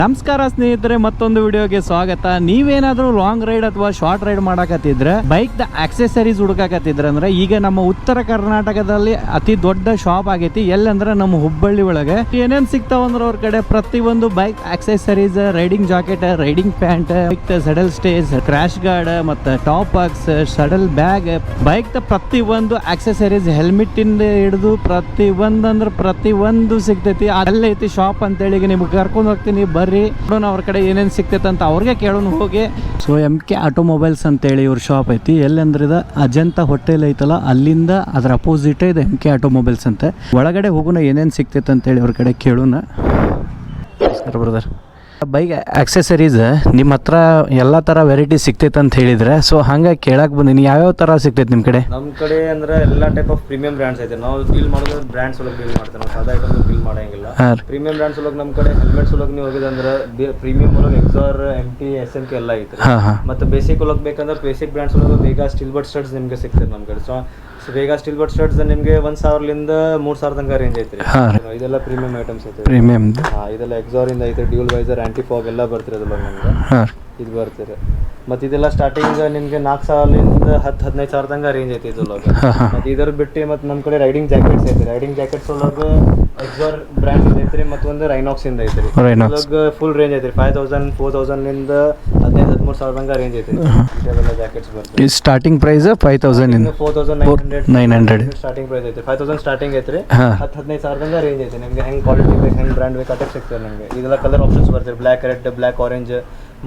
ನಮಸ್ಕಾರ ಸ್ನೇಹಿತರೆ, ಮತ್ತೊಂದು ವಿಡಿಯೋಗೆ ಸ್ವಾಗತ. ನೀವೇನಾದ್ರೂ ಲಾಂಗ್ ರೈಡ್ ಅಥವಾ ಶಾರ್ಟ್ ರೈಡ್ ಮಾಡಕತ್ತಿದ್ರೆ, ಬೈಕ್ ದ ಆಕ್ಸೆಸರೀಸ್ ಹುಡುಕಾಕತ್ತಿದ್ರೆ ಅಂದ್ರೆ ಈಗ ನಮ್ಮ ಉತ್ತರ ಕರ್ನಾಟಕದಲ್ಲಿ ಅತಿ ದೊಡ್ಡ ಶಾಪ್ ಆಗೈತಿ. ಎಲ್ಲಂದ್ರೆ ನಮ್ಮ ಹುಬ್ಬಳ್ಳಿ ಒಳಗೆ ಏನೇನ್ ಸಿಗ್ತಾವಂದ್ರೆ ಅವ್ರ ಕಡೆ ಪ್ರತಿಯೊಂದು bike accessories, riding jacket, riding pant, bike saddle stays, crash guard, ಮತ್ತೆ top box, saddle bag, bike ದ ಪ್ರತಿಯೊಂದು ಆಕ್ಸೆಸರೀಸ್, ಹೆಲ್ಮೆಟ್ ಇಂದ ಹಿಡಿದು ಪ್ರತಿಯೊಂದು ಸಿಗ್ತೈತಿ. ಅಲ್ಲೈತಿ ಶಾಪ್ ಅಂತೇಳಿ ನಿಮ್ಗೆ ಕರ್ಕೊಂಡು ಹೋಗ್ತೀನಿ, ಬರ್ರಿ ನೋಡೋಣ ಅವ್ರ ಕಡೆ ಏನೇನು ಸಿಗ್ತೈತೆ ಅಂತ ಅವ್ರಿಗೆ ಕೇಳೋಣ ಹೋಗಿ. ಸೊ MK ಆಟೋಮೊಬೈಲ್ಸ್ ಅಂತೇಳಿ ಇವ್ರ ಶಾಪ್ ಐತಿ. ಎಲ್ಲಂದ್ರೆ ಇದು ಅಜಂತ ಹೋಟೆಲ್ ಐತಲ್ಲ, ಅಲ್ಲಿಂದ ಅದ್ರ ಅಪೋಸಿಟ್ ಇದು MK ಆಟೋಮೊಬೈಲ್ಸ್ ಅಂತ. ಒಳಗಡೆ ಹೋಗೋಣ ಏನೇನು ಸಿಗ್ತೈತೆ ಅಂತೇಳಿ ಅವ್ರ ಕಡೆ ಕೇಳೋಣ. ನಮಸ್ಕಾರ ಬ್ರದರ್. ಬೈಕ್ ಆಕ್ಸೆಸರೀಸ್ ನಿಮ್ಮ ಹತ್ರ ಎಲ್ಲ ಥರ ವೆರೈಟಿ ಸಿಗ್ತೈತೆ ಅಂತ ಹೇಳಿದ್ರೆ, ಸೊ ಹಂಗೆ ಕೇಳಕ್ಕೆ ಬಂದೀನಿ, ಯಾವ್ಯಾವ ಥರ ಸಿಗ್ತೈತೆ ನಿಮ್ಮ ಕಡೆ? ನಮ್ಮ ಕಡೆ ಅಂದ್ರೆ ಎಲ್ಲ ಟೈಪ್ ಆಫ್ ಪ್ರೀಮಿಯಂ ಬ್ರ್ಯಾಂಡ್ಸ್ ಐತೆ. ನಾವು ಡೀಲ್ ಮಾಡೋದು ಬ್ರ್ಯಾಂಡ್ಸ್ ಒಳಗೆ ಡೀಲ್ ಮಾಡ್ತೇವೆ, ನಾವು ಸಾದಾ ಐಟಮ್ ಡೀಲ್ ಮಾಡೋಂಗಿಲ್ಲ. ಪ್ರೀಮಿಯಂ ಬ್ರ್ಯಾಂಡ್ಸ್ ಒಳಗೆ ನಮ್ಮ ಕಡೆ ಹೆಲ್ಮೆಟ್ಸ್ ಒಳಗೆ ನೀವು ಹೋಗಿದೆ ಅಂದ್ರೆ ಪ್ರೀಮಿಯಂ ಒಳಗೆ ಎಕ್ಸಾರ್, MT, SMK ಎಲ್ಲ ಐತೆ. ಮತ್ತು ಬೇಸಿಕ್ ಒಳಗೆ ಬೇಕಂದ್ರೆ ಬೇಸಿಕ್ ಬ್ರ್ಯಾಂಡ್ಸ್ ಒಳಗೆ ಬೇಗ ಸ್ಟೀಲ್ ಬಟ್ ಸ್ಟಡ್ಸ್ ನಿಮಗೆ ಸಿಗ್ತದೆ ನಮ್ಮ ಕಡೆ. ಸೊ ಬೇಗ ಸ್ಟೀಲ್ ಬಟ್ ಸ್ಟಡ್ಸ್ ನಿಮಗೆ 1,000ರಿಂದ 3,000 ತನಕ ರೇಂಜ್ ಐತ್ರಿ. ಇದೆಲ್ಲ ಪ್ರೀಮಿಯಂ ಐಟಮ್ಸ್ ಐತೆ. ಪ್ರೀಮಿಯಂ ಇದೆಲ್ಲ ಎಕ್ಸಾರ್ ಇಂದ ಐತೆ, ಡ್ಯೂಲ್ ವೈಸರ್, ಆಂಟಿ ಫಾಗ್ ಎಲ್ಲ ಬರ್ತಿರೋದು ನಮ್ಗೆ. ಇದು ಬರ್ತೀರಿ. ಮತ್ತು ಇದೆಲ್ಲ ಸ್ಟಾರ್ಟಿಂಗ್ ನಿಮಗೆ 4,000ರಿಂದ 10-15,000 ತನಕ ರೇಂಜ್ ಐತಿ ಇದ್ರೊಳಗೆ. ಮತ್ತು ಇದರ ಬಿಟ್ಟು ಮತ್ತು ನಮ್ಮ ಕಡೆ ರೈಡಿಂಗ್ ಜಾಕೆಟ್ಸ್ ಐತೆ. ರೈಡಿಂಗ್ ಜಾಕೆಟ್ಸ್ ಒಳಗೆ ಎಕ್ಸಾರ್ ಬ್ರ್ಯಾಂಡ್ ಐತ್ರಿ, ಮತ್ತು ಒಂದು ರೈನಾಕ್ಸ್ ಇಂದ ಐತ್ರಿ. ಒಳಗೆ ಫುಲ್ ರೇಂಜ್ ಐತ್ರಿ. 5,000, 4,000ರಿಂದ 15,000-13,000 ತನಕ ರೇಂಜ್ ಐತಿ. ಇದೆಲ್ಲ ಜಾಕೆಟ್ಸ್ ಬರ್ತೀವಿ. ಸ್ಟಾರ್ಟಿಂಗ್ ಪ್ರೈಸ್ 5,000 4,900 ಸ್ಟಾರ್ಟಿಂಗ್ ಪ್ರೈಸ್ ಐತಿ. 5,000 ಸ್ಟಾರ್ಟಿಂಗ್ ಐತ್ರಿ. 10-15,000 ತನಕ ರೇಂಜ್ ಐತಿ. ನಿಮಗೆ ಹೆಂಗೆ ಕ್ವಾಲಿಟಿ ಬೇಕು, ಹೆಂಗೆ ಬ್ರ್ಯಾಂಡ್ ಬೇಕು ಅದೇ ಸಿಗ್ತದೆ ನಮಗೆ. ಇದೆಲ್ಲ ಕಲರ್ ಆಪ್ಷನ್ಸ್ ಬರ್ತೀವಿ. Black, red, black, orange,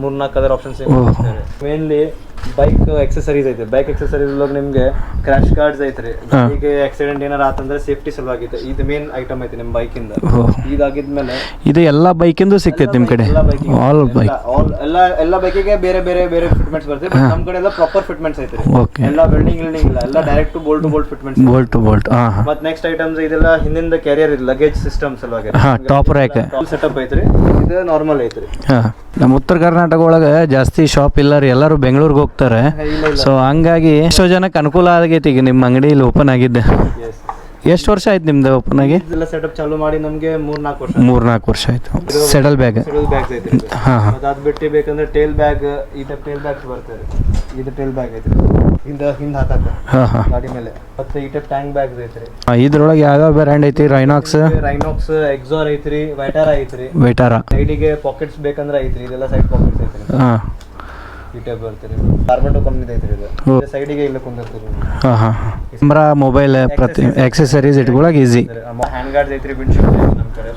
3-4 colour options ಸಿಗ್ತವೆ. ಮೇನ್ಲಿ ಬೈಕ್ ಎಕ್ಸೆಸರೀಸ್ ಐತೆ. ಬೈಕ್ ಎಕ್ಸೆಸರೀಸ್ ಒಳಗೆ ನಿಮಗೆ ಕ್ರಾಶ್ ಗಾರ್ಡ್ಸ್ ಐತ್ರಿ. ಈಗ ಆಕ್ಸಿಡೆಂಟ್ ಏನಾರ ಆತಂದ್ರೆ ಸೇಫ್ಟಿ ಸಲುವಾಗಿದೆ. ಇದು ಮೇನ್ ಐಟಮ್ ಐತೆ ನಿಮ್ಮ ಬೈಕಿಂದ. ಇದಾಗಿದ್ಮೇಲೆ ಇದು ಎಲ್ಲ ಬೈಕಿಂದು ಸಿಗ್ತೈತೆ ನಿಮ್ಮ ಕಡೆ? ಎಲ್ಲ ಬೈಕಿಗೆ ಬೇರೆ ಬೇರೆ ಬೇರೆ ಫಿಟ್ಮೆಂಟ್ಸ್ ಬರ್ತದೆ. ಬಟ್ ನಮ್ಮ ಕಡೆ ಎಲ್ಲ ಪ್ರಾಪರ್ ಫಿಟ್ಮೆಂಟ್ಸ್ ಐತ್ರಿ. ಎಲ್ಲ ವೆಲ್ಡಿಂಗ್ ಇಲ್ಲ, ಎಲ್ಲ ಡೈರೆಕ್ಟ್ ಬೋಲ್ಟ್ ಟು ಬೋಲ್ಟ್ ಫಿಟ್ಮೆಂಟ್ಸ್. ಮತ್ತೆ ನೆಕ್ಸ್ಟ್ ಐಟಮ್ಸ್ ಇದೆಲ್ಲ ಹಿಂದಿಂದ ಕ್ಯಾರಿಯರ್ ಇದೆ, ಲಗೇಜ್ ಸಿಸ್ಟಮ್ ಸಲುವಾಗಿ ಟಾಪ್ ರ್ಯಾಕ್ ಸೆಟಪ್ ಐತ್ರಿ. ಇದು ನಾರ್ಮಲ್ ಐತ್ರಿ. ನಮ್ಮ ಉತ್ತರ ಕರ್ನಾಟಕ ಒಳಗೆ ಜಾಸ್ತಿ ಶಾಪ್ ಇಲ್ಲ ರೀ, ಎಲ್ಲರೂ ಬೆಂಗಳೂರಿಗೆ ಹೋಗ್ತಾರೆ. ಸೊ ಹಂಗಾಗಿ ಎಷ್ಟೋ ಜನಕ್ಕೆ ಅನುಕೂಲ ಆಗೈತಿ. ಈಗ ನಿಮ್ಮ ಅಂಗಡಿ ಇಲ್ಲಿ ಓಪನ್ ಆಗಿದ್ದೆ ಎಷ್ಟು ವರ್ಷ ಆಯ್ತು ನಿಮ್ದು ಓಪನ್ ಆಗಿ? ಇದೆಲ್ಲ ಸೆಟಪ್ ಚಾಲೂ ಮಾಡಿ ನಮಗೆ 3-4 ವರ್ಷ ಆಯ್ತು. ಸೆಡಲ್ ಬ್ಯಾಗ್ ಐತಿ. ಅದ್ ಬಿಟ್ಟು ಬೇಕಂದ್ರೆ ಟೇಲ್ ಬ್ಯಾಗ್, ಈ ಟೈಪ್ ಟೇಲ್ ಬ್ಯಾಗ್ಸ್ ಬರ್ತದೆ. ಇದು ಟೇಲ್ ಬ್ಯಾಗ್ ಐತ್ರಿ, ಹಿಂದೆ ಹಾಕಕ್ಕೆ ಗಾಡಿ ಮೇಲೆ. ಮತ್ತೆ ಈ ಟೈಪ್ ಟ್ಯಾಂಕ್ ಬ್ಯಾಗ್ಸ್ ಐತ್ರಿ. ಇದ್ರೊಳಗೆ ಯಾವ ಬ್ರ್ಯಾಂಡ್ ಐತಿ? ರೈನಾಕ್ಸ್, ಎಕ್ಸಾರ್ ಐತ್ರಿ, ವೈಟಾರ ಐತ್ರಿ. ಸೈಡಿಗೆ ಪಾಕೆಟ್ಸ್ ಬೇಕಂದ್ರೆ ಐತ್ರಿ. ಇದೆಲ್ಲ ಸೈಡ್ ಪಾಕೆಟ್ಸ್ ಐತ್ರಿ. ಈ ಟೈಪ್ ಬರ್ತೀರಿ. ಕಾರ್ಬನ್ ಕಂಪ್ನಿ ಐತ್ರಿ. ಇದು ಸೈಡಿಗೆ ಇಲ್ಲ ಕುಂದಿರ್ತೀರಿ. ಕ್ಯಾಮ್ರಾ, ಮೊಬೈಲ್, ಪ್ರತಿ ಆಕ್ಸೆಸರೀಸ್ ಇಟ್ಕೊಳಕ್ ಈಸಿ. ಹ್ಯಾಂಡ್ ಗಾರ್ಡ್ಸ್ ಐತ್ರಿ, ವಿಂಡ್ಶೀಲ್ಡ್ ಐತಿ ನಮ್ಮ ಕಡೆ.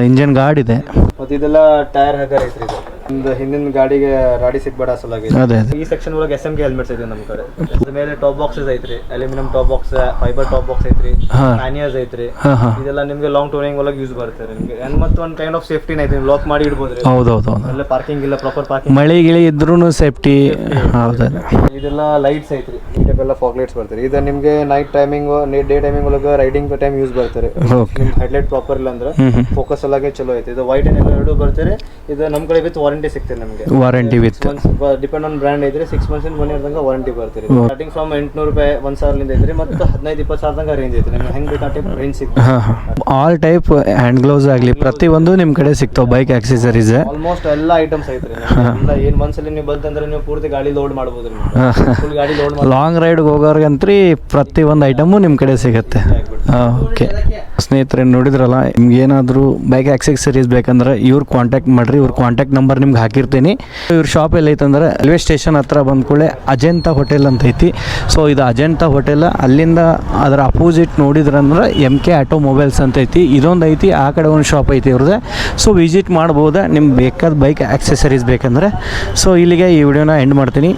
ಇಂಜಿನ್ ಗಾರ್ಡ್ ಇದೆ. ಮತ್ತೆ ಇದೆಲ್ಲ ಟೈರ್ ಹಗರ್ ಐತ್ರಿ. ಇದು ಒಂದು ಹಿಂದಿನ ಗಾಡಿಗೆ ರಾಡಿ ಸಿಕ್ಬೇಡ ಸಲುವಾಗಿ. ಈ ಸೆಕ್ಷನ್ ಒಳಗೆ SMK ಹೆಲ್ಮೆಟ್ಸ್ ಐತಿ ನಮ್ಮ ಕಡೆ. ಅದ್ರ ಮೇಲೆ ಟಾಪ್ ಬಾಕ್ಸಸ್ ಐತ್ರಿ. Aluminium top box, fibre top box ಐತ್ರಿ, ಪ್ಯಾನಿಯರ್ಸ್ ಐತ್ರಿ. ಇದೆಲ್ಲ ನಿಮ್ಗೆ ಲಾಂಗ್ ಟೂರಿಂಗ್ ಒಳಗೆ ಯೂಸ್ ಬರುತ್ತೆ ನಿಮಗೆ. ಮತ್ತೆ ಒಂದು ಕೈಂಡ್ ಆಫ್ ಸೇಫ್ಟಿ ಐತಿ, ಲಾಕ್ ಮಾಡಿ ಇಡ್ಬೋದ್ರಿ. ಹೌದೌದು. ಎಲ್ಲ ಪಾರ್ಕಿಂಗ್ ಇಲ್ಲ, ಪ್ರಾಪರ್ ಪಾರ್ಕಿಂಗ್. ಮಳೆ ಗಿಳಿ ಇದ್ರೂ ಸೇಫ್ಟಿ. ಹೌದಲ್ಲ. ಇದೆಲ್ಲ ಲೈಟ್ಸ್ ಐತ್ರಿ. ಈ ಟೈಪ್ ಎಲ್ಲ ಫಾಗ್ ಲೈಟ್ಸ್ ಬರ್ತಾರೆ. ಇದು ನಿಮಗೆ ನೈಟ್ ಟೈಮಿಂಗ್, ಡೇ ಟೈಮಿಂಗ್ ಒಳಗೆ ರೈಡಿಂಗ್ ಟೈಮ್ ಯೂಸ್ ಬರ್ತಾರೆ. ನಿಮ್ ಹೆಡ್ಲೈಟ್ ಪ್ರಾಪರ್ ಇಲ್ಲ ಅಂದ್ರೆ ಫೋಕಸ್ ಎಲ್ಲಾಗೆ ಚಲೋ ಐತಿ. ಇದು ವೈಟ್ ಅಂಡ್ ಎರಡು ಬರ್ತಾರೆ. ಇದು ನಮ್ಮ ಕಡೆ ವಿತ್ ವಾರಂಟಿ ಸಿಗ್ತದೆ ನಮಗೆ. Warranty with depend on brand ಐತ್ರಿ. 6 months ಇಂದ 1 year ತನಕ ವಾರಂಟಿ ಬರ್ತೀರಿ. ಸ್ಟಾರ್ಟಿಂಗ್ ಫ್ರಮ್ 800 ರೂಪಾಯಿ 1,000 ಐತ್ರಿ. ಮತ್ತು 15-20,000 ತನಕ ರೇಂಜ್ ಐತ್ರಿ. ನಿಮ್ಗೆ ಹೆಂಗ್ ಬೇಕಾ ಟೈಪ್ ರೇಂಜ್ ಸಿಗ್ತದೆ. ಆಲ್ ಟೈಪ್ ಹ್ಯಾಂಡ್ ಗ್ಲೌಸ್ ಆಗಲಿ ಪ್ರತಿಯೊಂದು ನಿಮ್ಮ ಕಡೆ ಸಿಗ್ತಾವೆ. ಬೈಕ್ ಆಕ್ಸೆಸರೀಸ್ ಆಲ್ಮೋಸ್ಟ್ ಎಲ್ಲ ಐಟಮ್ಸ್ ಐತ್ರಿ. ಏನ್ ಒಂದ್ಸಲ ನೀವು ಬಂತಂದ್ರೆ ನೀವು ಪೂರ್ತಿ ಗಾಡಿ ಲೋಡ್ ಮಾಡ್ಬೋದು. ಫುಲ್ ಗಾಡಿ ಲೋಡ್ ಮಾಡಿ ಲಾಂಗ್ ರೈಡ್ ಹೋಗೋರ್ಗಂತ್ರಿ ಪ್ರತಿಯೊಂದು ಐಟಮು ನಿಮ್ಮ ಕಡೆ ಸಿಗುತ್ತೆ. ಓಕೆ ಸ್ನೇಹಿತರೆ, ನೋಡಿದ್ರಲ್ಲ, ನಿಮ್ಗೆ ಏನಾದರೂ ಬೈಕ್ ಆಕ್ಸೆಸರೀಸ್ ಬೇಕಂದ್ರೆ ಇವ್ರು ಕಾಂಟ್ಯಾಕ್ಟ್ ಮಾಡಿರಿ. ಇವ್ರ ಕಾಂಟ್ಯಾಕ್ಟ್ ನಂಬರ್ ನಿಮ್ಗೆ ಹಾಕಿರ್ತೀನಿ. ಇವ್ರ ಶಾಪ್ ಎಲ್ಲ ಐತಂದ್ರೆ ರೈಲ್ವೆ ಸ್ಟೇಷನ್ ಹತ್ರ ಬಂದ್ಕೊಳ್ಳೆ ಅಜಂತ ಹೋಟೆಲ್ ಅಂತ ಐತಿ. ಸೊ ಇದು ಅಜಂತ ಹೋಟೆಲ್. ಅಲ್ಲಿಂದ ಅದರ ಅಪೋಸಿಟ್ ನೋಡಿದ್ರಂದ್ರೆ MK ಆಟೋಮೊಬೈಲ್ಸ್ ಅಂತ ಐತಿ. ಇದೊಂದು ಐತಿ, ಆ ಕಡೆ ಒಂದು ಶಾಪ್ ಐತಿ ಇವ್ರದ್ದು. ಸೊ ವಿಸಿಟ್ ಮಾಡ್ಬೋದಾ ನಿಮ್ಗೆ ಬೇಕಾದ ಬೈಕ್ ಆಕ್ಸೆಸರೀಸ್ ಬೇಕಂದ್ರೆ. ಸೊ ಇಲ್ಲಿಗೆ ಈ ವಿಡಿಯೋನ ಎಂಡ್ ಮಾಡ್ತೀನಿ.